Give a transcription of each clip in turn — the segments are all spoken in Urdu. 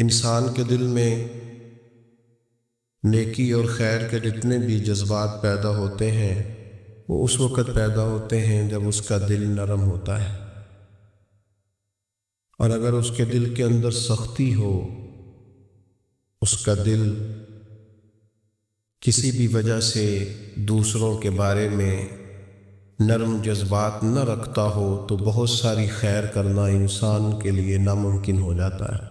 انسان کے دل میں نیکی اور خیر کے جتنے بھی جذبات پیدا ہوتے ہیں وہ اس وقت پیدا ہوتے ہیں جب اس کا دل نرم ہوتا ہے، اور اگر اس کے دل کے اندر سختی ہو، اس کا دل کسی بھی وجہ سے دوسروں کے بارے میں نرم جذبات نہ رکھتا ہو تو بہت ساری خیر کرنا انسان کے لیے ناممکن ہو جاتا ہے۔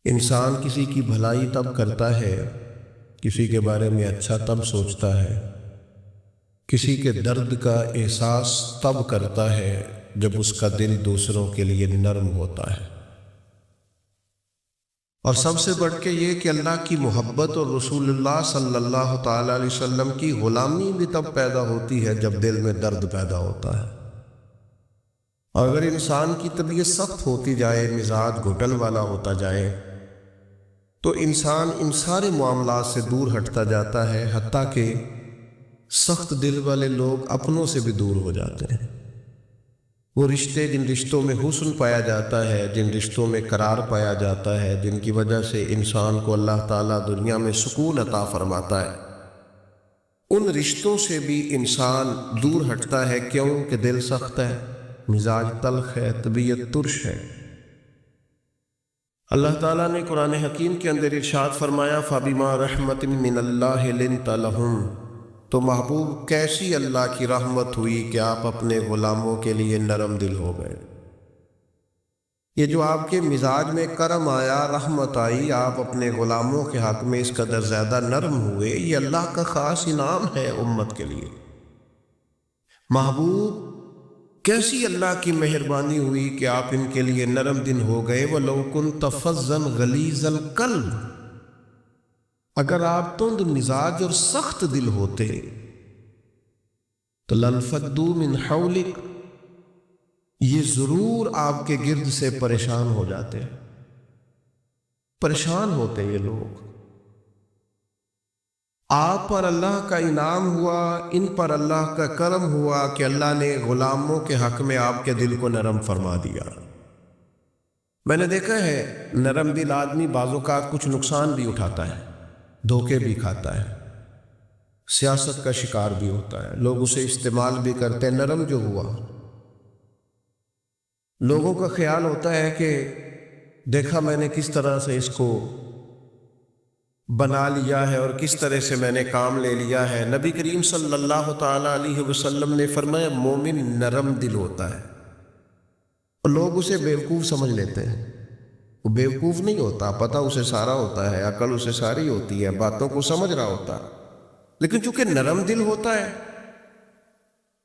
انسان کسی کی بھلائی تب کرتا ہے، کسی کے بارے میں اچھا تب سوچتا ہے، کسی کے درد کا احساس تب کرتا ہے جب اس کا دل دوسروں کے لیے نرم ہوتا ہے۔ اور سب سے بڑھ کے یہ کہ اللہ کی محبت اور رسول اللہ صلی اللہ تعالی علیہ وسلم کی غلامی بھی تب پیدا ہوتی ہے جب دل میں درد پیدا ہوتا ہے۔ اور اگر انسان کی طبیعت سخت ہوتی جائے، مزاج گھٹن والا ہوتا جائے، تو انسان ان سارے معاملات سے دور ہٹتا جاتا ہے، حتیٰ کہ سخت دل والے لوگ اپنوں سے بھی دور ہو جاتے ہیں۔ وہ رشتے، جن رشتوں میں حسن پایا جاتا ہے، جن رشتوں میں قرار پایا جاتا ہے، جن کی وجہ سے انسان کو اللہ تعالیٰ دنیا میں سکون عطا فرماتا ہے، ان رشتوں سے بھی انسان دور ہٹتا ہے۔ کیوں کہ دل سخت ہے، مزاج تلخ ہے، طبیعت ترش ہے۔ اللہ تعالیٰ نے قرآن حکیم کے اندر ارشاد فرمایا فَبِمَا رَحْمَةٍ مِّنَ اللَّهِ لِنْتَ لَهُمْ، تو محبوب کیسی اللہ کی رحمت ہوئی کہ آپ اپنے غلاموں کے لیے نرم دل ہو گئے۔ یہ جو آپ کے مزاج میں کرم آیا، رحمت آئی، آپ اپنے غلاموں کے حق میں اس قدر زیادہ نرم ہوئے، یہ اللہ کا خاص انعام ہے امت کے لیے۔ محبوب کیسی اللہ کی مہربانی ہوئی کہ آپ ان کے لیے نرم دل ہو گئے۔ وَلَوْ كُنْتَ فَظًّا غَلِيظَ الْقَلْبِ، اگر آپ تند مزاج اور سخت دل ہوتے تو لَانفَضُّوا مِنْ حَوْلِكَ، یہ ضرور آپ کے گرد سے پریشان ہو جاتے، پریشان ہوتے یہ لوگ۔ آپ پر اللہ کا انعام ہوا، ان پر اللہ کا کرم ہوا کہ اللہ نے غلاموں کے حق میں آپ کے دل کو نرم فرما دیا۔ میں نے دیکھا ہے نرم دل آدمی بعض اوقات کچھ نقصان بھی اٹھاتا ہے، دھوکے بھی کھاتا ہے، سیاست کا شکار بھی ہوتا ہے، لوگ اسے استعمال بھی کرتے ہیں۔ نرم جو ہوا، لوگوں کا خیال ہوتا ہے کہ دیکھا میں نے کس طرح سے اس کو بنا لیا ہے اور کس طرح سے میں نے کام لے لیا ہے۔ نبی کریم صلی اللہ تعالی علیہ وسلم نے فرمایا مومن نرم دل ہوتا ہے، اور لوگ اسے بیوقوف سمجھ لیتے ہیں۔ وہ بیوقوف نہیں ہوتا، پتہ اسے سارا ہوتا ہے، عقل اسے ساری ہوتی ہے، باتوں کو سمجھ رہا ہوتا ہے، لیکن چونکہ نرم دل ہوتا ہے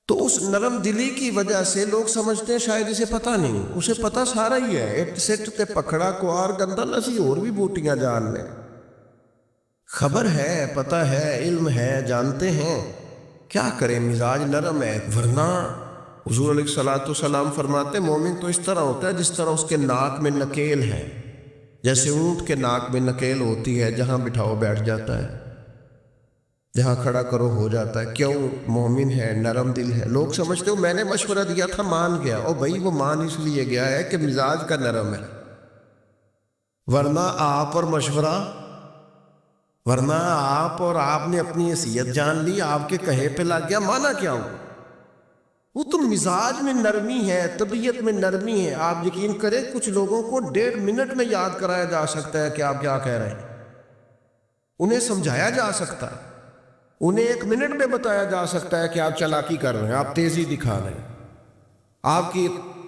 تو اس نرم دلی کی وجہ سے لوگ سمجھتے ہیں شاید اسے پتہ نہیں، اسے پتہ سارا ہی ہے۔ ایک سٹ تے پکڑا کوار گندا لسی اور بھی بوٹیاں جان لے، خبر ہے، پتہ ہے، علم ہے، جانتے ہیں، کیا کریں، مزاج نرم ہے۔ ورنہ حضور علیہ الصلوۃ والسلام فرماتے مومن تو اس طرح ہوتا ہے جس طرح اس کے ناک میں نکیل ہے، جیسے اونٹ کے ناک میں نکیل ہوتی ہے، جہاں بٹھاؤ بیٹھ جاتا ہے، جہاں کھڑا کرو ہو جاتا ہے۔ کیوں؟ مومن ہے، نرم دل ہے۔ لوگ سمجھتے ہو میں نے مشورہ دیا تھا مان گیا، او بھائی وہ مان اس لیے گیا ہے کہ مزاج کا نرم ہے، ورنہ آپ اور مشورہ، ورنہ آپ اور آپ نے اپنی حیثیت جان لی، آپ کے کہے پہ لگ گیا، مانا کیا ہو؟ وہ تو مزاج میں نرمی ہے، طبیعت میں نرمی ہے۔ آپ یقین کریں کچھ لوگوں کو 1.5 منٹ میں یاد کرایا جا سکتا ہے کہ آپ کیا کہہ رہے ہیں، انہیں سمجھایا جا سکتا ہے، انہیں 1 منٹ میں بتایا جا سکتا ہے کہ آپ چالاکی کر رہے ہیں، آپ تیزی دکھا رہے ہیں، آپ کی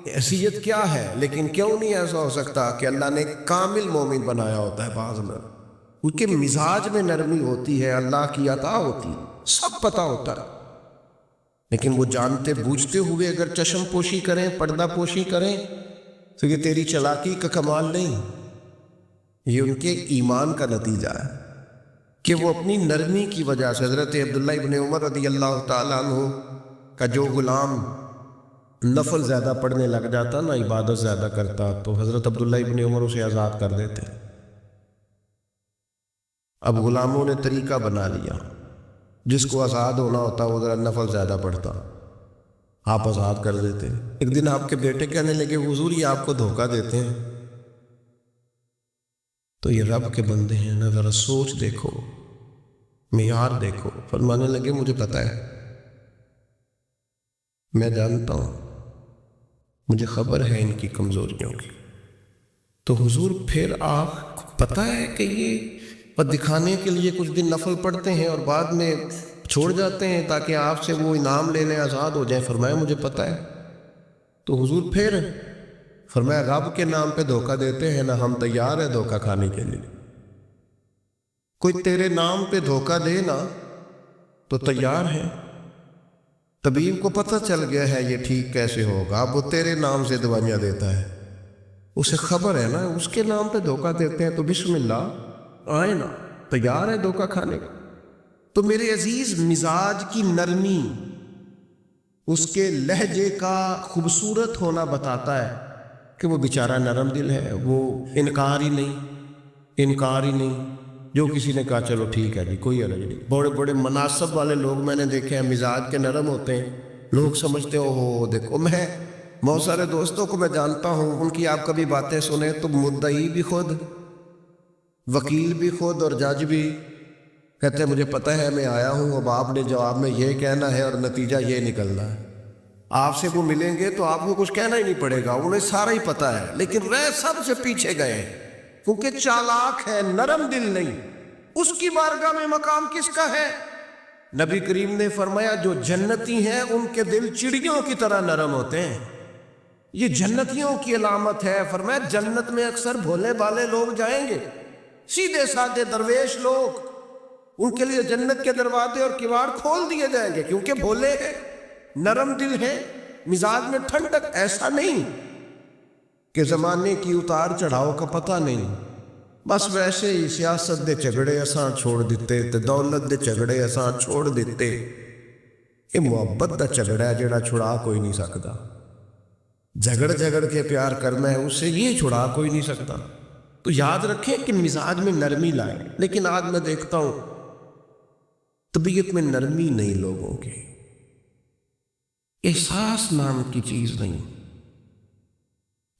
حیثیت کیا ہے۔ لیکن کیوں نہیں ایسا ہو سکتا کہ اللہ نے کامل مومن بنایا ہوتا ہے بعض میں، کیونکہ مزاج میں نرمی ہوتی ہے، اللہ کی عطا ہوتی ہے، سب پتہ ہوتا ہے، لیکن وہ جانتے بوجھتے ہوئے اگر چشم پوشی کریں، پردہ پوشی کریں تو یہ تیری چلاکی کا کمال نہیں، یہ ان کے ایمان کا نتیجہ ہے کہ وہ اپنی نرمی کی وجہ سے۔ حضرت عبداللہ ابن عمر رضی اللہ تعالیٰ عنہ کا جو غلام نفل زیادہ پڑھنے لگ جاتا نا، عبادت زیادہ کرتا، تو حضرت عبداللہ ابن عمر اسے آزاد کر دیتے۔ اب غلاموں نے طریقہ بنا لیا، جس کو آزاد ہونا ہوتا وہ ذرا نفل زیادہ پڑھتا، آپ آزاد کر دیتے۔ ایک دن آپ کے بیٹے کہنے لگے حضور یہ آپ کو دھوکہ دیتے ہیں، تو یہ رب کے بندے ہیں نا، ذرا سوچ دیکھو، معیار دیکھو۔ فرمانے لگے مجھے پتہ ہے، میں جانتا ہوں، مجھے خبر ہے ان کی کمزوریوں کی۔ تو حضور پھر آپ پتہ ہے کہ یہ دکھانے کے لیے کچھ دن نفل پڑھتے ہیں اور بعد میں چھوڑ جاتے ہیں تاکہ آپ سے وہ انعام لے لیں، آزاد ہو جائیں؟ فرمایا مجھے پتہ ہے۔ تو حضور پھر فرمایا رب کے نام پہ دھوکہ دیتے ہیں نا، ہم تیار ہیں دھوکہ کھانے کے لیے۔ کوئی تیرے نام پہ دھوکہ دے نا تو تیار ہے۔ طبیب کو پتہ چل گیا ہے یہ ٹھیک کیسے ہوگا، اب وہ تیرے نام سے دوائیاں دیتا ہے، اسے خبر ہے نا اس کے نام پہ دھوکہ دیتے ہیں، تو بسم اللہ آئے نا، تیار ہے دھوکہ کھانے کا۔ تو میرے عزیز، مزاج کی نرمی، اس کے لہجے کا خوبصورت ہونا بتاتا ہے کہ وہ بیچارہ نرم دل ہے، وہ انکار ہی نہیں۔ جو کسی نے کہا چلو ٹھیک ہے جی، کوئی حرج نہیں۔ بڑے بڑے مناسب والے لوگ میں نے دیکھے ہیں، مزاج کے نرم ہوتے ہیں، لوگ سمجھتے ہو دیکھو، میں بہت سارے دوستوں کو میں جانتا ہوں، ان کی آپ کبھی باتیں سنیں تو مدعی بھی خود، وکیل بھی خود اور جج بھی کہتے ہیں مجھے پتہ ہے میں آیا ہوں، اب آپ نے جواب میں یہ کہنا ہے اور نتیجہ یہ نکلنا ہے۔ آپ سے وہ ملیں گے تو آپ کو کچھ کہنا ہی نہیں پڑے گا، انہیں سارا ہی پتہ ہے، لیکن رہ سب سے پیچھے گئے ہیں کیونکہ چالاک ہے، نرم دل نہیں۔ اس کی بارگاہ میں مقام کس کا ہے؟ نبی کریم نے فرمایا جو جنتی ہیں ان کے دل چڑیوں کی طرح نرم ہوتے ہیں، یہ جنتیوں کی علامت ہے۔ فرمایا جنت میں اکثر بھولے بالے لوگ جائیں گے، سیدھے سادے درویش لوگ، ان کے لیے جنت کے دروازے اور کواڑ کھول دیے جائیں گے، کیونکہ بھولے ہیں، نرم دل ہے، مزاج میں ٹھنڈک۔ ایسا نہیں کہ زمانے کی اتار چڑھاؤ کا پتہ نہیں، بس ویسے ہی سیاست دے جھگڑے اساں چھوڑ دیتے تے دولت دے جھگڑے اساں چھوڑ دیتے۔ یہ محبت دا جھگڑا ہے جڑا چھڑا کوئی نہیں سکتا، جھگڑ کے پیار کرنا ہے، اس سے یہ چھڑا کوئی نہیں سکتا۔ تو یاد رکھیں کہ مزاج میں نرمی لائیں۔ لیکن آج میں دیکھتا ہوں طبیعت میں نرمی نہیں لوگوں کی، احساس نام کی چیز نہیں۔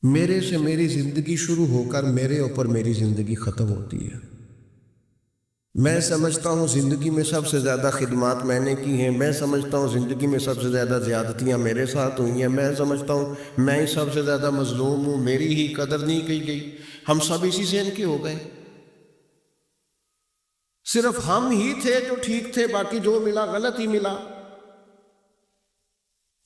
میرے سے میری زندگی شروع ہو کر میرے اوپر میری زندگی ختم ہوتی ہے۔ میں سمجھتا ہوں زندگی میں سب سے زیادہ خدمات میں نے کی ہیں، میں سمجھتا ہوں زندگی میں سب سے زیادہ زیادتیاں میرے ساتھ ہوئی ہیں، میں سمجھتا ہوں میں ہی سب سے زیادہ مظلوم ہوں، میری ہی قدر نہیں کی گئی۔ ہم سب اسی ذہن کے ہو گئے، صرف ہم ہی تھے جو ٹھیک تھے، باقی جو ملا غلط ہی ملا۔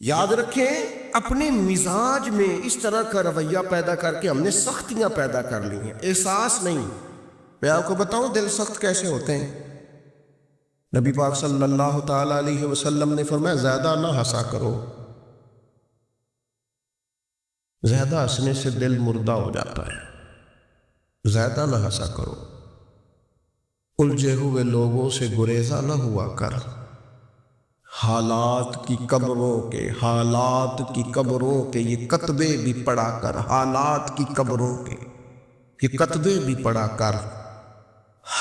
یاد رکھیں اپنے مزاج میں اس طرح کا رویہ پیدا کر کے ہم نے سختیاں پیدا کر لی ہیں، احساس نہیں۔ میں آپ کو بتاؤں دل سخت کیسے ہوتے ہیں۔ نبی پاک صلی اللہ تعالی علیہ وسلم نے فرمایا زیادہ نہ ہنسا کرو، زیادہ ہنسنے سے دل مردہ ہو جاتا ہے، زیادہ نہ ہنسا کرو، الجھے ہوئے لوگوں سے گریزہ نہ ہوا کر، حالات کی قبروں کے یہ کتبے بھی پڑھا کر، حالات کی قبروں کے یہ کتبے بھی پڑھا کر،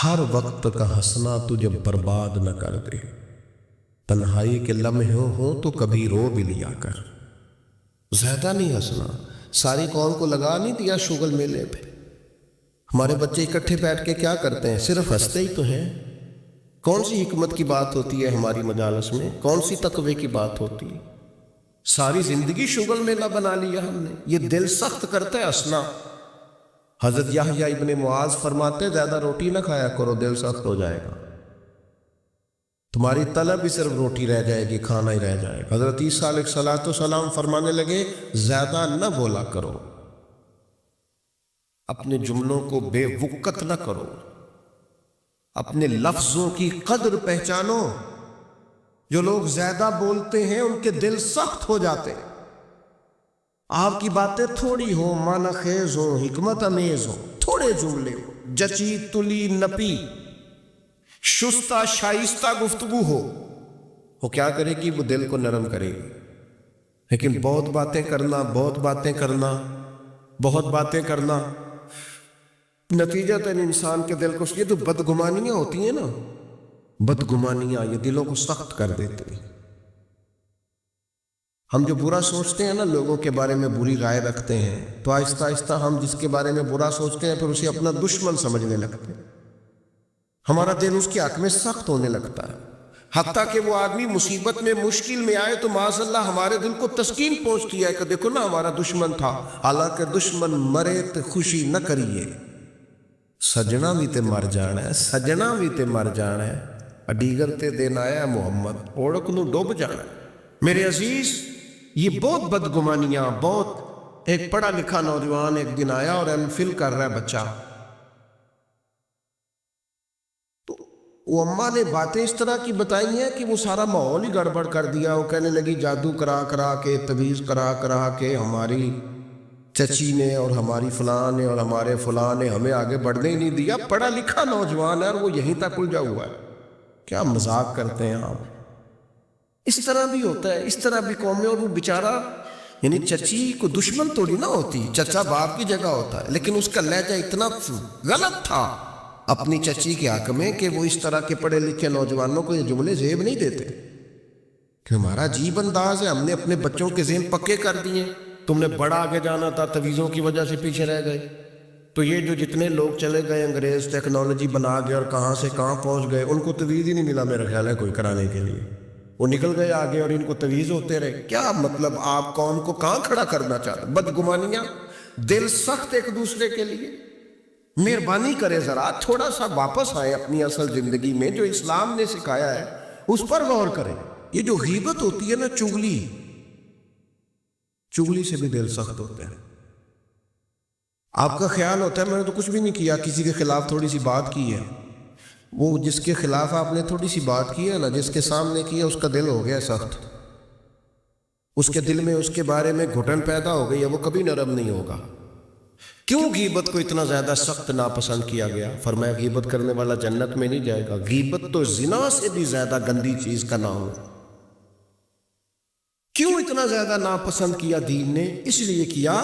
ہر وقت کا ہنسنا تجھے برباد نہ کر دے، تنہائی کے لمحے ہوں تو کبھی رو بھی لیا کر۔ زیادہ نہیں ہنسنا۔ ساری قوم کو لگا نہیں دیا شغل میلے پہ، ہمارے بچے اکٹھے بیٹھ کے کیا کرتے ہیں؟ صرف ہنستے ہی تو ہیں۔ کون سی حکمت کی بات ہوتی ہے ہماری مجالس میں؟ کون سی تقوی کی بات ہوتی ہے؟ ساری زندگی شغل میلہ بنا لیا ہم نے۔ یہ دل سخت کرتا ہے ہنسنا۔ حضرت یحییٰ ابن معاذ فرماتے زیادہ روٹی نہ کھایا کرو، دل سخت ہو جائے گا، تمہاری طلب ہی صرف روٹی رہ جائے گی، کھانا ہی رہ جائے گا۔ حضرت عیسیٰ علیہ السلام فرمانے لگے زیادہ نہ بولا کرو، اپنے جملوں کو بے وقت نہ کرو، اپنے لفظوں کی قدر پہچانو۔ جو لوگ زیادہ بولتے ہیں ان کے دل سخت ہو جاتے ہیں۔ آپ کی باتیں تھوڑی ہو، معنی خیز ہو، حکمت امیز ہو، تھوڑے جملے ہو، جچی تلی نپی شستہ شائستہ گفتگو ہو، وہ کیا کرے گی؟ وہ دل کو نرم کرے گی۔ لیکن بہت باتیں کرنا نتیجتاً انسان کے دل کو، یہ تو بدگمانیاں ہوتی ہیں نا، بدگمانیاں یہ دلوں کو سخت کر دیتے ہیں۔ ہم جو برا سوچتے ہیں نا، لوگوں کے بارے میں بری رائے رکھتے ہیں، تو آہستہ آہستہ ہم جس کے بارے میں برا سوچتے ہیں پھر اسے اپنا دشمن سمجھنے لگتے ہیں، ہمارا دل اس کے حق میں سخت ہونے لگتا ہے، حتیٰ کہ وہ آدمی مصیبت میں مشکل میں آئے تو معاذ اللہ ہمارے دل کو تسکین پہنچتی ہے کہ دیکھو نا ہمارا دشمن تھا، حالانکہ دشمن مرے تو خوشی نہ کریے، سجنا بھی تے مر جانا ہے، سجنا بھی تے مر جانا ہے، اڈیگر تے دین آیا محمد اوڑک نو ڈوب جانا ہے۔ میرے عزیز، یہ بہت بدگمانیاں، بہت ایک پڑھا لکھا نوجوان ایک دن آیا اور ایم فل کر رہا ہے بچہ، تو وہ اماں نے باتیں اس طرح کی بتائی ہیں کہ وہ سارا ماحول ہی گڑبڑ کر دیا۔ وہ کہنے لگی جادو کرا کرا کے، تویز کرا کرا کے ہماری چچی نے اور ہماری فلاں نے اور ہمارے فلاں نے ہمیں آگے بڑھنے ہی نہیں دیا۔ پڑھا لکھا نوجوان ہے اور وہ یہیں تک الجھا ہوا ہے۔ کیا مذاق کرتے ہیں آپ؟ اس طرح بھی ہوتا ہے، اس طرح بھی قوم میں، اور وہ بیچارہ یعنی چچی کو دشمن توڑی نہ ہوتی، چچا باپ کی جگہ ہوتا ہے، لیکن اس کا لہجہ اتنا غلط تھا اپنی چچی کے حق میں کہ وہ اس طرح کے پڑھے لکھے نوجوانوں کو یہ جملے زیب نہیں دیتے کہ ہمارا عجیب انداز ہے، ہم نے اپنے بچوں کے ذہن پکے کر دیے، تم نے بڑا آگے جانا تھا، تویزوں کی وجہ سے پیچھے رہ گئے۔ تو یہ جو جتنے لوگ چلے گئے انگریز ٹیکنالوجی بنا گئے اور کہاں سے کہاں پہنچ گئے، ان کو تویز ہی نہیں ملا میرا خیال ہے کوئی کرانے کے لیے، وہ نکل گئے آگے اور ان کو تویز ہوتے رہے۔ کیا مطلب آپ قوم کو کہاں کھڑا کرنا چاہتے؟ بدگمانیاں، دل سخت ایک دوسرے کے لیے۔ مہربانی کرے ذرا تھوڑا سا واپس آئے اپنی اصل زندگی میں، جو اسلام نے سکھایا ہے اس پر غور کریں۔ یہ جو غیبت ہوتی ہے نا، چغلی سے بھی دل سخت ہوتے ہیں۔ آپ کا خیال ہوتا ہے میں نے تو کچھ بھی نہیں کیا، کسی کے خلاف تھوڑی سی بات کی ہے، وہ جس کے خلاف آپ نے تھوڑی سی بات کی ہے نا، جس کے سامنے کی ہے اس کا دل ہو گیا سخت، اس کے دل میں اس کے بارے میں گھٹن پیدا ہو گئی ہے، وہ کبھی نرم نہیں ہوگا۔ کیوں غیبت کو اتنا زیادہ سخت ناپسند کیا گیا؟ فرمایا غیبت کرنے والا جنت میں نہیں جائے گا۔ غیبت تو زنا سے بھی زیادہ گندی چیز کا نام ہے۔ کیوں اتنا زیادہ ناپسند کیا دین نے؟ اس لیے کیا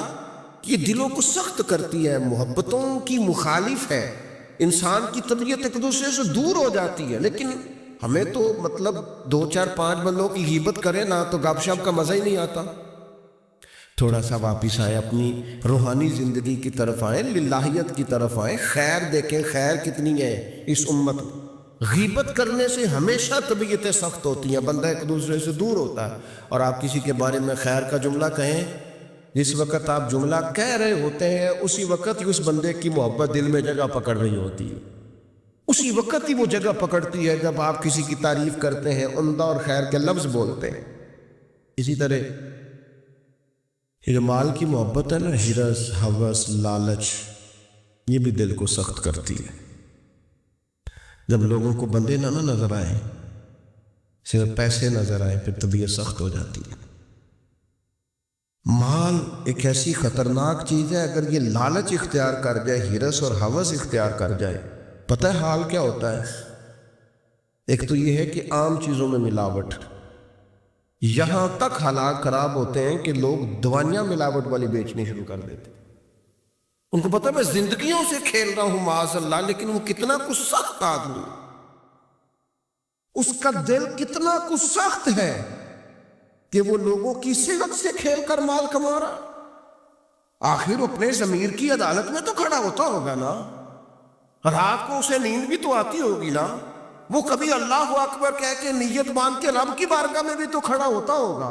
کہ یہ دلوں کو سخت کرتی ہے، محبتوں کی مخالف ہے، انسان کی طبیعت ایک دوسرے سے دور ہو جاتی ہے۔ لیکن ہمیں تو مطلب 2 4 5 بندوں کی غیبت کرے نا تو گپ شپ کا مزہ ہی نہیں آتا۔ تھوڑا سا واپس آئے، اپنی روحانی زندگی کی طرف آئیں، للہیت کی طرف آئیں، خیر دیکھیں، خیر کتنی ہے اس امت میں۔ غیبت کرنے سے ہمیشہ طبیعتیں سخت ہوتی ہیں، بندہ ایک دوسرے سے دور ہوتا ہے، اور آپ کسی کے بارے میں خیر کا جملہ کہیں، جس وقت آپ جملہ کہہ رہے ہوتے ہیں اسی وقت ہی اس بندے کی محبت دل میں جگہ پکڑ رہی ہوتی ہے، اسی وقت ہی وہ جگہ پکڑتی ہے جب آپ کسی کی تعریف کرتے ہیں، عمدہ اور خیر کے لفظ بولتے ہیں۔ اسی طرح یہ جو مال کی محبت ہے نا، ہرس، ہوس، لالچ، یہ بھی دل کو سخت کرتی ہے۔ جب لوگوں کو بندے نہ نظر آئیں، صرف پیسے نظر آئیں، پھر طبیعت سخت ہو جاتی ہے۔ مال ایک ایسی خطرناک چیز ہے، اگر یہ لالچ اختیار کر جائے، ہرس اور ہوس اختیار کر جائے، پتہ ہے حال کیا ہوتا ہے؟ ایک تو یہ ہے کہ عام چیزوں میں ملاوٹ، یہاں تک حالات خراب ہوتے ہیں کہ لوگ دوائیاں ملاوٹ والی بیچنی شروع کر دیتے ہیں۔ ان کو پتہ ہے میں زندگیوں سے کھیل رہا ہوں معاذ اللہ، لیکن وہ کتنا کچھ سخت آدمی، اس کا دل کتنا کچھ سخت ہے کہ وہ لوگوں کی صحت سے کھیل کر مال کما رہا۔ آخر اپنے ضمیر کی عدالت میں تو کھڑا ہوتا ہوگا نا، رات کو اسے نیند بھی تو آتی ہوگی نا، وہ کبھی اللہ اکبر کہہ کے نیت باندھ کے رب کی بارگاہ میں بھی تو کھڑا ہوتا ہوگا۔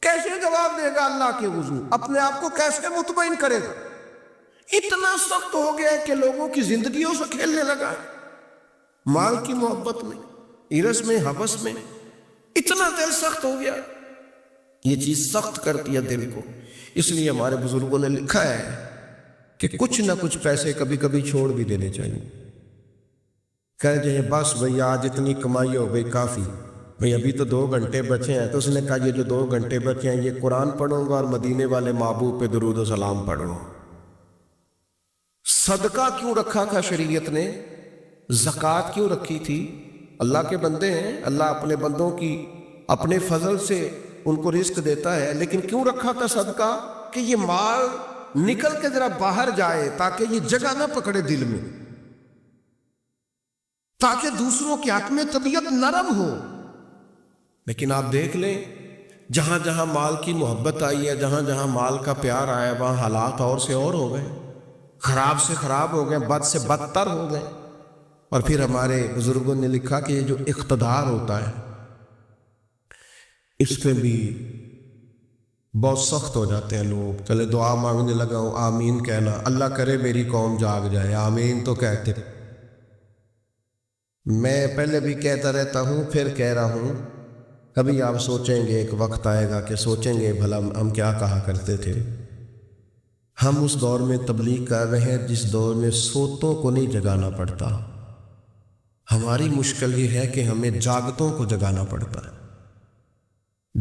کیسے جواب دے گا اللہ کے وضو؟ اپنے آپ کو کیسے مطمئن کرے گا؟ اتنا سخت ہو گیا کہ لوگوں کی زندگیوں سے کھیلنے لگا ہے، مال کی محبت میں، ہرس میں، ہوس میں، اتنا دل سخت ہو گیا۔ یہ چیز سخت کرتی ہے دل کو، اس لیے ہمارے بزرگوں نے لکھا ہے کہ کچھ نہ کچھ پیسے کبھی کبھی چھوڑ بھی دینے چاہیے۔ کہہ جائے بس بھئی آج اتنی کمائی ہو گئی کافی، بھئی ابھی تو 2 گھنٹے بچے ہیں، تو اس نے کہا یہ جو 2 گھنٹے بچے ہیں یہ قرآن پڑھوں گا اور مدینے والے محبوب پہ درود و سلام پڑھوں۔ صدقہ کیوں رکھا تھا شریعت نے؟ زکوٰۃ کیوں رکھی تھی؟ اللہ کے بندے ہیں، اللہ اپنے بندوں کی اپنے فضل سے ان کو رزق دیتا ہے، لیکن کیوں رکھا تھا صدقہ؟ کہ یہ مال نکل کے ذرا باہر جائے، تاکہ یہ جگہ نہ پکڑے دل میں، تاکہ دوسروں کے حق میں طبیعت نرم ہو۔ لیکن آپ دیکھ لیں جہاں جہاں مال کی محبت آئی ہے، جہاں جہاں مال کا پیار آیا، وہاں حالات اور سے اور ہو گئے، خراب سے خراب ہو گئے، بد سے بدتر ہو گئے۔ اور پھر ہمارے بزرگوں نے لکھا کہ یہ جو اقتدار ہوتا ہے اس پہ بھی بہت سخت ہو جاتے ہیں لوگ۔ چلے دعا مانگنے لگا ہوں، آمین کہنا، اللہ کرے میری قوم جاگ جائے، آمین تو کہتے۔ میں پہلے بھی کہتا رہتا ہوں، پھر کہہ رہا ہوں، کبھی آپ سوچیں گے، ایک وقت آئے گا کہ سوچیں گے بھلا ہم کیا کہا کرتے تھے۔ ہم اس دور میں تبلیغ کر رہے ہیں جس دور میں سوتوں کو نہیں جگانا پڑتا۔ ہماری مشکل یہ ہے کہ ہمیں جاگتوں کو جگانا پڑتا ہے،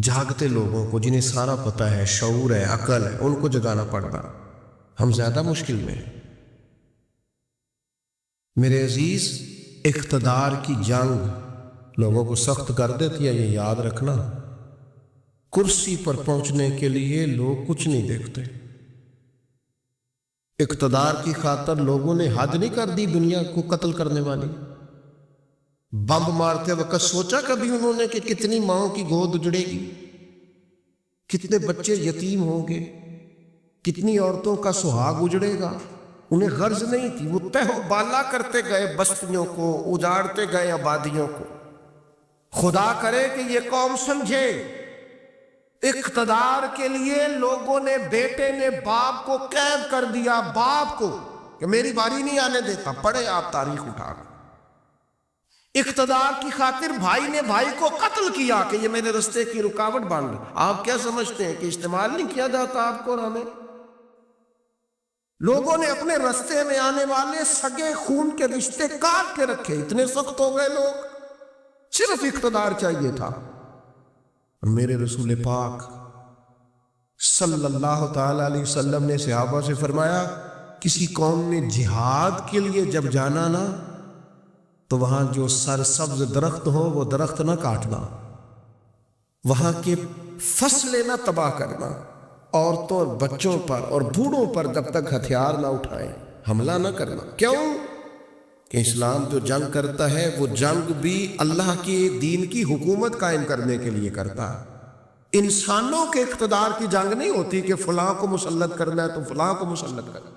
جاگتے لوگوں کو جنہیں سارا پتہ ہے، شعور ہے، عقل ہے، ان کو جگانا پڑتا۔ ہم زیادہ مشکل میں ہیں۔ میرے عزیز، اقتدار کی جنگ لوگوں کو سخت کر دیتی ہے، یہ یاد رکھنا۔ کرسی پر پہنچنے کے لیے لوگ کچھ نہیں دیکھتے۔ اقتدار کی خاطر لوگوں نے حد نہیں کر دی دنیا کو قتل کرنے والی۔ بم مارتے وقت سوچا کبھی انہوں نے کہ کتنی ماؤں کی گود اجڑے گی، کتنے بچے یتیم ہوں گے، کتنی عورتوں کا سہاگ اجڑے گا؟ انہیں غرض نہیں تھی، وہ تہ و بالا کرتے گئے بستیوں کو، اجاڑتے گئے آبادیوں کو۔ خدا کرے کہ یہ قوم سمجھے، اقتدار کے لیے لوگوں نے، بیٹے نے باپ کو قید کر دیا، باپ کو، کہ میری باری نہیں آنے دیتا۔ پڑھے آپ تاریخ اٹھا کر، اقتدار کی خاطر بھائی نے بھائی کو قتل کیا کہ یہ میرے رستے کی رکاوٹ بن رہا۔ آپ کیا سمجھتے ہیں کہ استعمال نہیں کیا جاتا آپ کو اور ہمیں؟ لوگوں نے اپنے رستے میں آنے والے سگے خون کے رشتے کاٹ کے رکھے، اتنے سخت ہو گئے لوگ، صرف اقتدار چاہیے تھا۔ اور میرے رسول پاک صلی اللہ تعالی علیہ وسلم نے صحابہ سے فرمایا، کسی قوم نے جہاد کے لیے جب جانا نا تو وہاں جو سرسبز درخت ہو وہ درخت نہ کاٹنا، وہاں کے فصلیں نہ تباہ کرنا، عورتوں اور بچوں پر اور بوڑھوں پر جب تک ہتھیار نہ اٹھائیں حملہ نہ کرنا۔ کیوں؟ کہ اسلام جو جنگ کرتا ہے وہ جنگ بھی اللہ کے دین کی حکومت قائم کرنے کے لیے کرتا ہے۔ انسانوں کے اقتدار کی جنگ نہیں ہوتی کہ فلاں کو مسلط کرنا ہے تو فلاں کو مسلط کرنا۔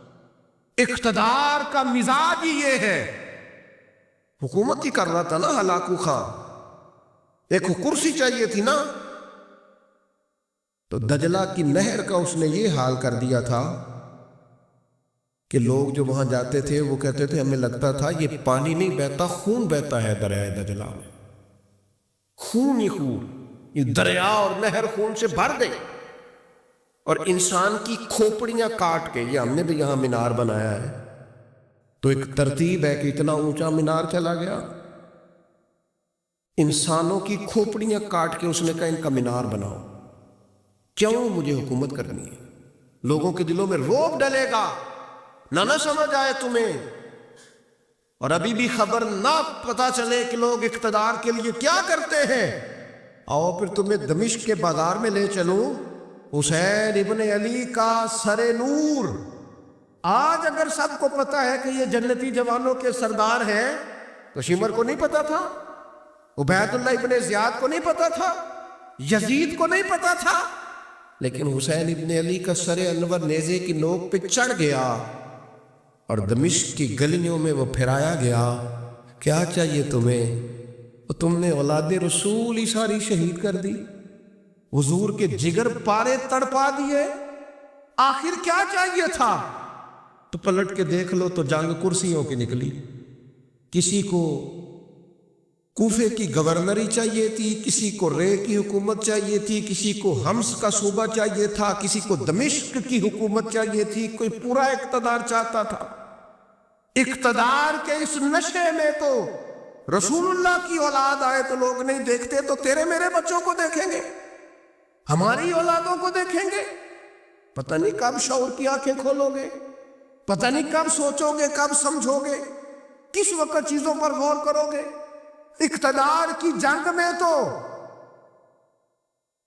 اقتدار کا مزاج ہی یہ ہے، حکومت ہی کر رہا تھا نا ہلاکو خان، ایک کرسی چاہیے تھی نا۔ تو دجلہ کی نہر کا اس نے یہ حال کر دیا تھا کہ لوگ جو وہاں جاتے تھے وہ کہتے تھے ہمیں لگتا تھا یہ پانی نہیں بہتا، خون بہتا ہے دریائے دجلہ میں، خون ہی خون، یہ دریا اور نہر خون سے بھر گئی۔ اور انسان کی کھوپڑیاں کاٹ کے، یہ ہم نے بھی یہاں مینار بنایا ہے، تو ایک ترتیب ہے کہ اتنا اونچا مینار چلا گیا، انسانوں کی کھوپڑیاں کاٹ کے اس نے کہا ان کا مینار بناؤ۔ کیوں؟ مجھے حکومت کرنی ہے، لوگوں کے دلوں میں رعب ڈلے گا، نہ سمجھ آئے تمہیں، اور ابھی بھی خبر نہ پتا چلے کہ لوگ اقتدار کے لیے کیا کرتے ہیں۔ آؤ پھر تمہیں دمشق کے بازار میں لے چلوں، حسین ابن علی کا سر نور، آج اگر سب کو پتا ہے کہ یہ جنتی جوانوں کے سردار ہیں، تو شمر کو نہیں پتا تھا، عبید اللہ ابن زیاد کو نہیں پتا تھا، یزید کو نہیں پتا تھا، لیکن حسین ابن علی کا سر انور نیزے کی نوک پہ چڑھ گیا اور دمشق کی گلیوں میں وہ پھرایا گیا۔ کیا چاہیے تمہیں؟ تم نے اولاد رسول ہی ساری شہید کر دی، حضور کے جگر پارے تڑپا دیے، آخر کیا چاہیے تھا؟ تو پلٹ کے دیکھ لو تو جنگ کرسیوں کی نکلی۔ کسی کو کوفے کی گورنری چاہیے تھی، کسی کو رے کی حکومت چاہیے تھی، کسی کو حمص کا صوبہ چاہیے تھا، کسی کو دمشق کی حکومت چاہیے تھی، کوئی پورا اقتدار چاہتا تھا۔ اقتدار کے اس نشے میں تو رسول اللہ کی اولاد آئے تو لوگ نہیں دیکھتے، تو تیرے میرے بچوں کو دیکھیں گے، ہماری اولادوں کو دیکھیں گے۔ پتہ نہیں کب شعور کی آنکھیں کھولو گے، پتہ نہیں کب سوچو گے، کب سمجھو گے، کس وقت چیزوں پر غور کرو گے۔ اقتدار کی جنگ میں تو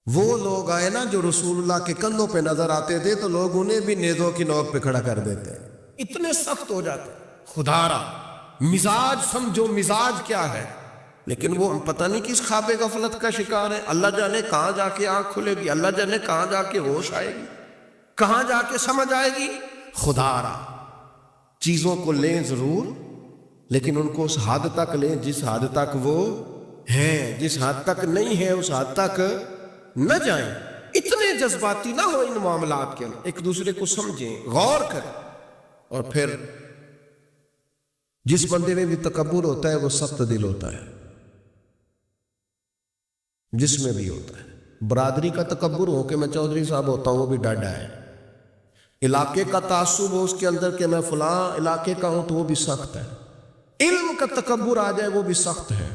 وہ لوگ آئے نا جو رسول اللہ کے کندھوں پہ نظر آتے تھے تو لوگ انہیں بھی نیزوں کی نوک پہ کھڑا کر دیتے، اتنے سخت ہو جاتے۔ خدا را مزاج سمجھو، مزاج کیا ہے۔ لیکن وہ پتہ نہیں کس خواب غفلت کا شکار ہے. اللہ جانے کہاں جا کے آنکھ کھلے گی، اللہ جانے کہاں جا کے ہوش آئے گی، کہاں جا کے سمجھ آئے گی. خدا را چیزوں کو لیں ضرور، لیکن ان کو اس حد تک لیں جس حد تک وہ ہیں، جس حد تک نہیں ہے اس حد تک نہ جائیں. اتنے جذباتی نہ ہو ان معاملات کے اندر، ایک دوسرے کو سمجھیں، غور کریں. اور پھر جس بندے میں بھی تکبر ہوتا ہے وہ سخت دل ہوتا ہے، جس میں بھی ہوتا ہے. برادری کا تکبر ہو کہ میں چودھری صاحب ہوتا ہوں وہ بھی ڈاڈا ہے. علاقے کا تعصب ہو اس کے اندر کہ میں فلاں علاقے کا ہوں تو وہ بھی سخت ہے. علم کا تکبر آ جائے وہ بھی سخت ہے.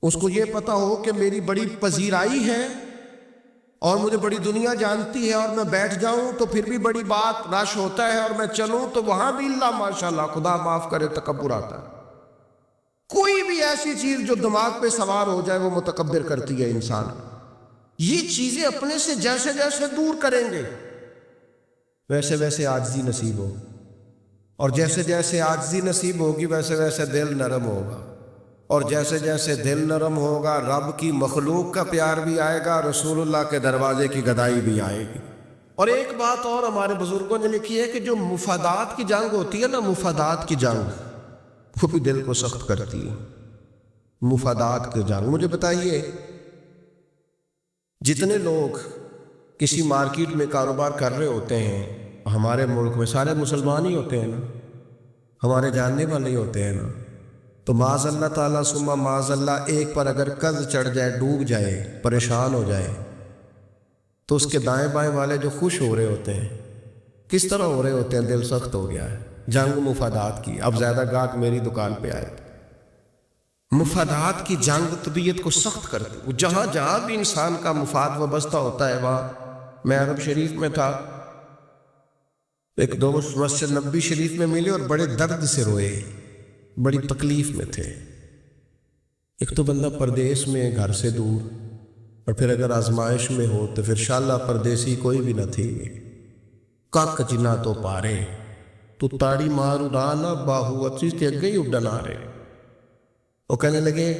اس کو یہ پتا ہو کہ میری بڑی پذیرائی ہے اور مجھے بڑی دنیا جانتی ہے، اور میں بیٹھ جاؤں تو پھر بھی بڑی بات رش ہوتا ہے، اور میں چلوں تو وہاں بھی اللہ ماشاءاللہ خدا معاف کرے تکبر آتا ہے. کوئی بھی ایسی چیز جو دماغ پہ سوار ہو جائے وہ متکبر کرتی ہے انسان. یہ چیزیں اپنے سے جیسے جیسے دور کریں گے ویسے ویسے عاجزی نصیب ہو، اور جیسے جیسے عاجزی نصیب ہوگی ویسے ویسے دل نرم ہوگا، اور جیسے جیسے دل نرم ہوگا رب کی مخلوق کا پیار بھی آئے گا، رسول اللہ کے دروازے کی گدائی بھی آئے گی. اور ایک بات اور ہمارے بزرگوں نے لکھی ہے کہ جو مفادات کی جنگ ہوتی ہے نا، مفادات کی جنگ وہ بھی دل کو سخت کرتی ہے. مفادات کی جنگ. مجھے بتائیے جتنے لوگ کسی مارکیٹ میں کاروبار کر رہے ہوتے ہیں ہمارے ملک میں، سارے مسلمان ہی ہوتے ہیں نا، ہمارے جاننے والے ہی ہوتے ہیں نا، تو معاذ اللہ تعالیٰ ثم معاذ اللہ ایک پر اگر قرض چڑھ جائے، ڈوب جائے، پریشان ہو جائے، تو اس کے دائیں بائیں والے جو خوش ہو رہے ہوتے ہیں کس طرح ہو رہے ہوتے ہیں؟ دل سخت ہو گیا ہے. جنگ مفادات کی. اب زیادہ گاہک میری دکان پہ آئے. مفادات کی جنگ طبیعت کو سخت کرتی. جہاں جہاں بھی انسان کا مفاد وابستہ ہوتا ہے وہاں. میں عرب شریف میں تھا، ایک دو مسجد نبی شریف میں ملے اور بڑے درد سے روئے، بڑی تکلیف میں تھے. ایک تو بندہ پردیس میں گھر سے دور، اور پھر اگر آزمائش میں ہو تو پھر شالہ پردیسی کوئی بھی نہ تھی. کک جنا تو پارے تو تاڑی مار اڑانا باہو اچھی تے گئی اڈنا رہے. وہ کہنے لگے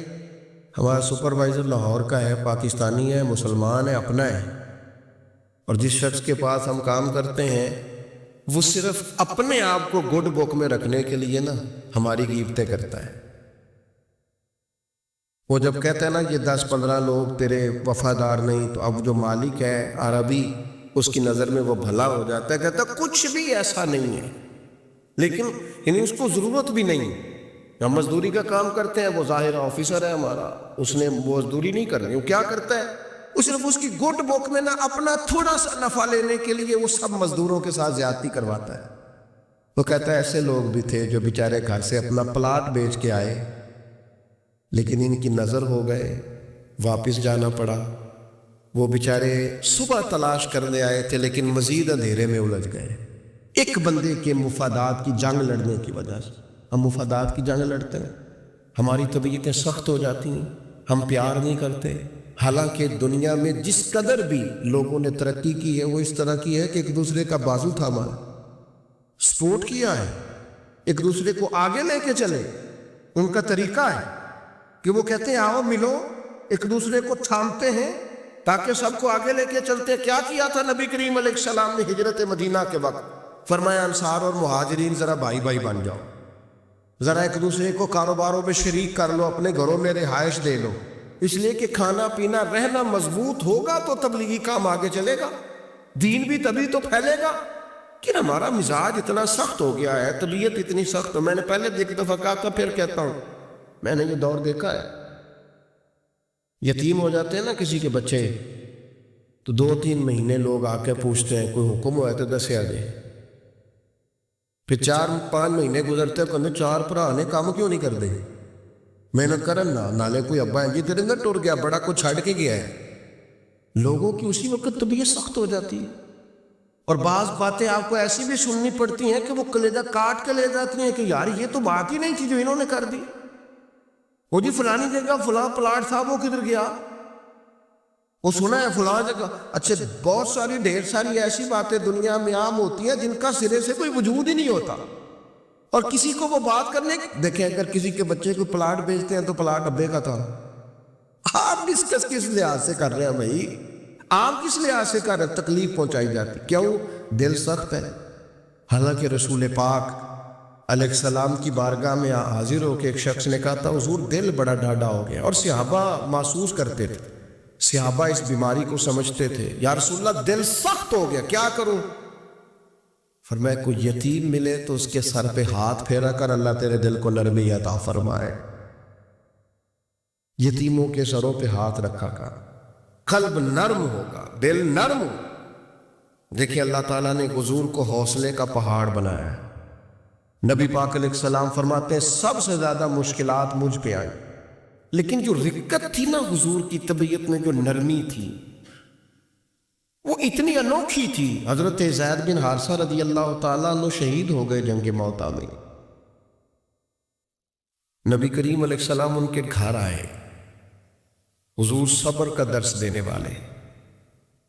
ہمارا سپروائزر لاہور کا ہے، پاکستانی ہے، مسلمان ہے، اپنا ہے، اور جس شخص کے پاس ہم کام کرتے ہیں وہ صرف اپنے آپ کو گڈ بک میں رکھنے کے لیے نا ہماری غیبتیں کرتا ہے. وہ جب کہتا ہے نا یہ 10-15 لوگ تیرے وفادار نہیں، تو اب جو مالک ہے عربی اس کی نظر میں وہ بھلا ہو جاتا ہے، کہتا ہے کچھ بھی ایسا نہیں ہے، لیکن یعنی اس کو ضرورت بھی نہیں. ہم مزدوری کا کام کرتے ہیں، وہ ظاہر آفیسر ہے ہمارا، اس نے مزدوری نہیں کرنی، وہ کیا کرتا ہے؟ وہ صرف اس کی گڈ بک میں نا اپنا تھوڑا سا نفع لینے کے لیے وہ سب مزدوروں کے ساتھ زیادتی کرواتا ہے. وہ کہتا ہے ایسے لوگ بھی تھے جو بیچارے گھر سے اپنا پلاٹ بیچ کے آئے، لیکن ان کی نظر ہو گئے، واپس جانا پڑا. وہ بیچارے صبح تلاش کرنے آئے تھے لیکن مزید اندھیرے میں الجھ گئے ایک بندے کے مفادات کی جنگ لڑنے کی وجہ سے. ہم مفادات کی جنگ لڑتے ہیں، ہماری طبیعتیں سخت ہو جاتی ہیں، ہم پیار نہیں کرتے. حالانکہ دنیا میں جس قدر بھی لوگوں نے ترقی کی ہے وہ اس طرح کی ہے کہ ایک دوسرے کا بازو تھاما ہے، سپورٹ کیا ہے، ایک دوسرے کو آگے لے کے چلے. ان کا طریقہ ہے کہ وہ کہتے ہیں آؤ ملو، ایک دوسرے کو تھامتے ہیں تاکہ سب کو آگے لے کے چلتے. کیا کیا تھا نبی کریم علیہ السلام نے ہجرت مدینہ کے وقت؟ فرمایا انصار اور مہاجرین ذرا بھائی بھائی بن جاؤ، ذرا ایک دوسرے کو کاروباروں میں شریک کر لو، اپنے گھروں میں رہائش دے لو، اس لیے کہ کھانا پینا رہنا مضبوط ہوگا تو تبلیغی کام آگے چلے گا، دین بھی تبھی تو پھیلے گا. کہ ہمارا مزاج اتنا سخت ہو گیا ہے، طبیعت اتنی سخت. میں نے پہلے ایک دفعہ کہا تھا، پھر کہتا ہوں، میں نے یہ دور دیکھا ہے. یتیم ہو جاتے ہیں نا کسی کے بچے، تو 2-3 مہینے لوگ آ کے پوچھتے ہیں کوئی حکم ہوا ہے تو دسیا دے. پھر 4-5 مہینے گزرتے ہیں، کہتے 4 بھرا نے کام کیوں نہیں کرتے؟ محنت کرن نالے کوئی ابا ہے جی تیرے اندر ٹر گیا، بڑا کچھ چھڑ کے گیا ہے. لوگوں کی اسی وقت طبیعت سخت ہو جاتی ہے. اور بعض باتیں آپ کو ایسی بھی سننی پڑتی ہیں کہ وہ کلیجہ کاٹ کے لے جاتی ہیں کہ یار یہ تو بات ہی نہیں تھی جو انہوں نے کر دی. وہ جی فلانی جگہ فلاں پلاٹ تھا، وہ کدھر گیا؟ وہ سنا ہے فلاں جگہ. اچھا بہت ساری ڈھیر ساری ایسی باتیں دنیا میں عام ہوتی ہیں جن کا سرے سے کوئی وجود ہی نہیں ہوتا. اور کسی کو وہ بات کرنے دیکھیں، اگر کسی کے بچے کو پلاٹ بیچتے ہیں تو پلاٹ ابے کا تھا، آپ ڈسکس کس لحاظ سے کر رہے ہیں بھائی؟ آپ کس لحاظ سے کر رہے ہیں؟ تکلیف پہنچائی جاتی، کیوں؟ دل سخت ہے۔ حالانکہ رسول پاک علیہ السلام کی بارگاہ میں حاضر ہو کے ایک شخص نے کہا تھا حضور دل بڑا ڈاڈا ہو گیا، اور صحابہ محسوس کرتے تھے، صحابہ اس بیماری کو سمجھتے تھے، یا رسول اللہ دل سخت ہو گیا، کیا کروں؟ فرمایا کوئی یتیم ملے تو اس کے سر پہ ہاتھ پھیرا کر، اللہ تیرے دل کو نرمی عطا فرمائے۔ یتیموں کے سروں پہ ہاتھ رکھا کر، قلب نرم ہوگا، دل نرم ہو۔ دیکھیں اللہ تعالیٰ نے حضور کو حوصلے کا پہاڑ بنایا ہے۔ نبی پاک علیہ السلام فرماتے ہیں سب سے زیادہ مشکلات مجھ پہ آئیں، لیکن جو رقت تھی نا حضور کی طبیعت میں، جو نرمی تھی، وہ اتنی انوکھی تھی۔ حضرت زید بن حارثہ رضی اللہ تعالیٰ عنہ شہید ہو گئے جنگ موتا میں۔ نبی کریم علیہ السلام ان کے گھر آئے، حضور صبر کا درس دینے والے،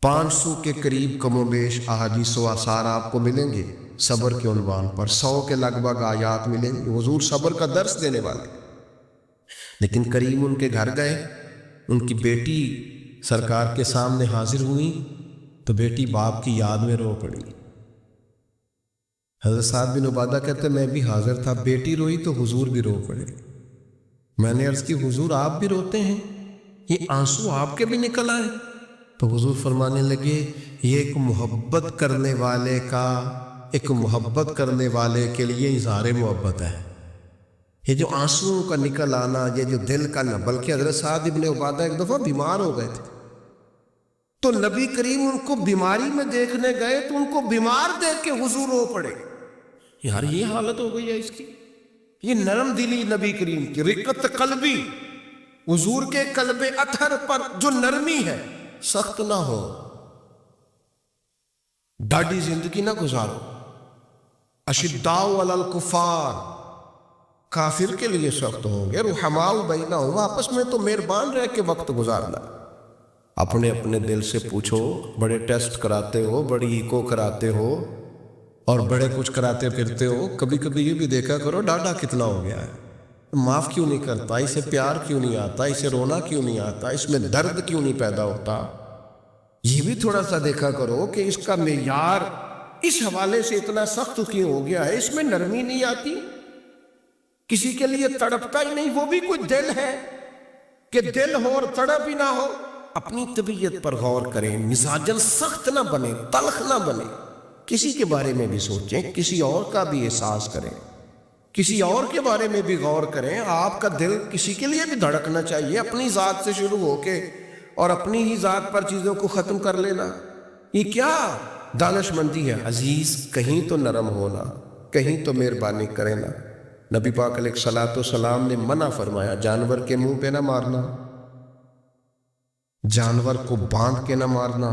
500 کے قریب کم و بیش احادیث و آثار آپ کو ملیں گے صبر کے عنوان پر، 100 کے لگ بھگ آیات ملیں گے، حضور صبر کا درس دینے والے۔ لیکن کریم ان کے گھر گئے، ان کی بیٹی سرکار کے سامنے حاضر ہوئی تو بیٹی باپ کی یاد میں رو پڑی۔ حضرت سعد بن عبادہ کہتے میں بھی حاضر تھا، بیٹی روئی تو حضور بھی رو پڑے۔ میں نے عرض کی حضور آپ بھی روتے ہیں، یہ آنسو آپ کے بھی نکل آئے؟ تو حضور فرمانے لگے یہ ایک محبت کرنے والے کے لیے اظہار محبت ہے۔ یہ جو آنسو کا نکل آنا، یہ جو دل کا نہ، بلکہ حضرت سعد بن عبادہ ایک دفعہ بیمار ہو گئے تھے، تو نبی کریم ان کو بیماری میں دیکھنے گئے تو ان کو بیمار دیکھ کے حضور رو پڑے۔ یار یہ حالت ہو گئی ہے اس کی، یہ نرم دلی نبی کریم کی، رقت قلبی، حضور کے قلب اطہر پر جو نرمی ہے، سخت نہ ہو، ڈاڈی زندگی نہ گزارو۔ اشداء علی الکفار، کافر کے لیے سخت ہوں گے، رحماء بینہم، آپس میں تو مہربان رہ کے وقت گزارنا۔ اپنے اپنے دل سے پوچھو، بڑے ٹیسٹ کراتے ہو، بڑی ایکو کراتے ہو اور بڑے کچھ کراتے پھرتے ہو، کبھی کبھی یہ بھی دیکھا کرو ڈاڈا کتنا ہو گیا ہے، معاف کیوں نہیں کرتا، اسے پیار کیوں نہیں آتا، اسے رونا کیوں نہیں آتا، اس میں درد کیوں نہیں پیدا ہوتا۔ یہ بھی تھوڑا سا دیکھا کرو کہ اس کا معیار اس حوالے سے اتنا سخت کیوں ہو گیا ہے، اس میں نرمی نہیں آتی، کسی کے لیے تڑپتا ہی نہیں، وہ بھی کوئی دل ہے کہ دل ہو اور تڑپ ہی نہ ہو۔ اپنی طبیعت پر غور کریں، مزاجن سخت نہ بنے، تلخ نہ بنے، کسی کے بارے میں بھی سوچیں، کسی اور کا بھی احساس کریں، کسی اور کے بارے میں بھی غور کریں۔ آپ کا دل کسی کے لیے بھی دھڑکنا چاہیے، اپنی ذات سے شروع ہو کے اور اپنی ہی ذات پر چیزوں کو ختم کر لینا، یہ کیا دانش مندی ہے؟ عزیز کہیں تو نرم ہونا، کہیں تو مہربانی کرے نا۔ نبی پاک علیہ الصلوۃ والسلام نے منع فرمایا جانور کے منہ پہ نہ مارنا، جانور کو باندھ کے نہ مارنا۔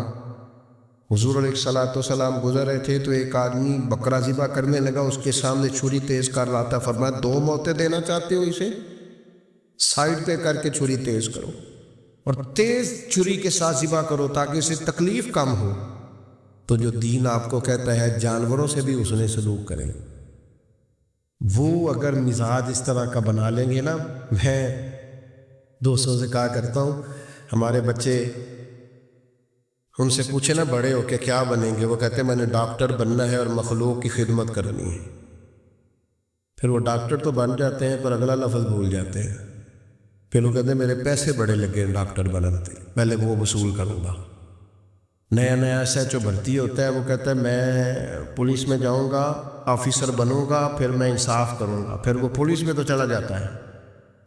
حضور علیہ الصلوۃ والسلام گزر رہے تھے تو ایک آدمی بکرا ذبح کرنے لگا، اس کے سامنے چھری تیز کر رہا تھا، فرمایا 2 موتیں دینا چاہتے ہو، اسے سائڈ پہ کر کے چھری تیز کرو اور تیز چھری کے ساتھ ذبح کرو تاکہ اسے تکلیف کم ہو۔ تو جو دین آپ کو کہتا ہے جانوروں سے بھی حسن سلوک کریں، وہ اگر مزاج اس طرح کا بنا لیں گے نا، میں دوستوں سے کہا کرتا ہوں، ہمارے بچے ان سے پوچھے نا بڑے ہو کے کیا بنیں گے، وہ کہتے ہیں میں نے ڈاکٹر بننا ہے اور مخلوق کی خدمت کرنی ہے۔ پھر وہ ڈاکٹر تو بن جاتے ہیں پر اگلا لفظ بھول جاتے ہیں، پھر وہ کہتے ہیں میرے پیسے بڑے لگے ڈاکٹر بنتے، پہلے وہ وصول کروں گا۔ نیا ایس ایچ او بھرتی ہوتا ہے، وہ کہتا ہے میں پولیس میں جاؤں گا، آفیسر بنوں گا، پھر میں انصاف کروں گا، پھر وہ پولیس میں تو چلا جاتا ہے،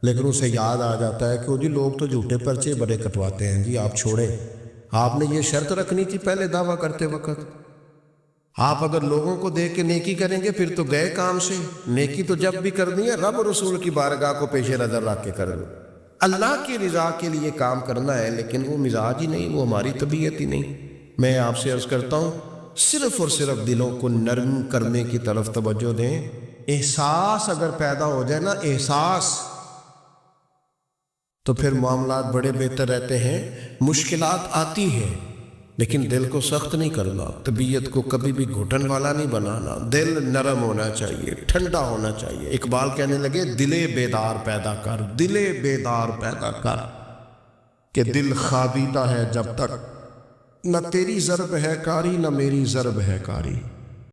لیکن اسے یاد آ جاتا ہے کہ جی لوگ تو جھوٹے پرچے بڑے کٹواتے ہیں، جی آپ چھوڑیں، آپ نے یہ شرط رکھنی تھی پہلے دعویٰ کرتے وقت۔ آپ اگر لوگوں کو دیکھ کے نیکی کریں گے پھر تو گئے کام سے، نیکی تو جب بھی کرنی ہے رب رسول کی بارگاہ کو پیش نظر رکھ کے کریں، اللہ کی رضا کے لیے کام کرنا ہے، لیکن وہ مزاج ہی نہیں، وہ ہماری طبیعت ہی نہیں۔ میں آپ سے عرض کرتا ہوں صرف اور صرف دلوں کو نرم کرنے کی طرف توجہ دیں۔ احساس اگر پیدا ہو جائے نا، احساس، تو پھر معاملات بڑے بہتر رہتے ہیں۔ مشکلات آتی ہیں لیکن دل کو سخت نہیں کرنا، طبیعت کو کبھی بھی گھٹن والا نہیں بنانا، دل نرم ہونا چاہیے، ٹھنڈا ہونا چاہیے۔ اقبال کہنے لگے دل بیدار پیدا کر، دل بیدار پیدا کر، کہ دل خوابیدہ ہے جب تک، نہ تیری ضرب ہے کاری نہ میری ضرب ہے کاری۔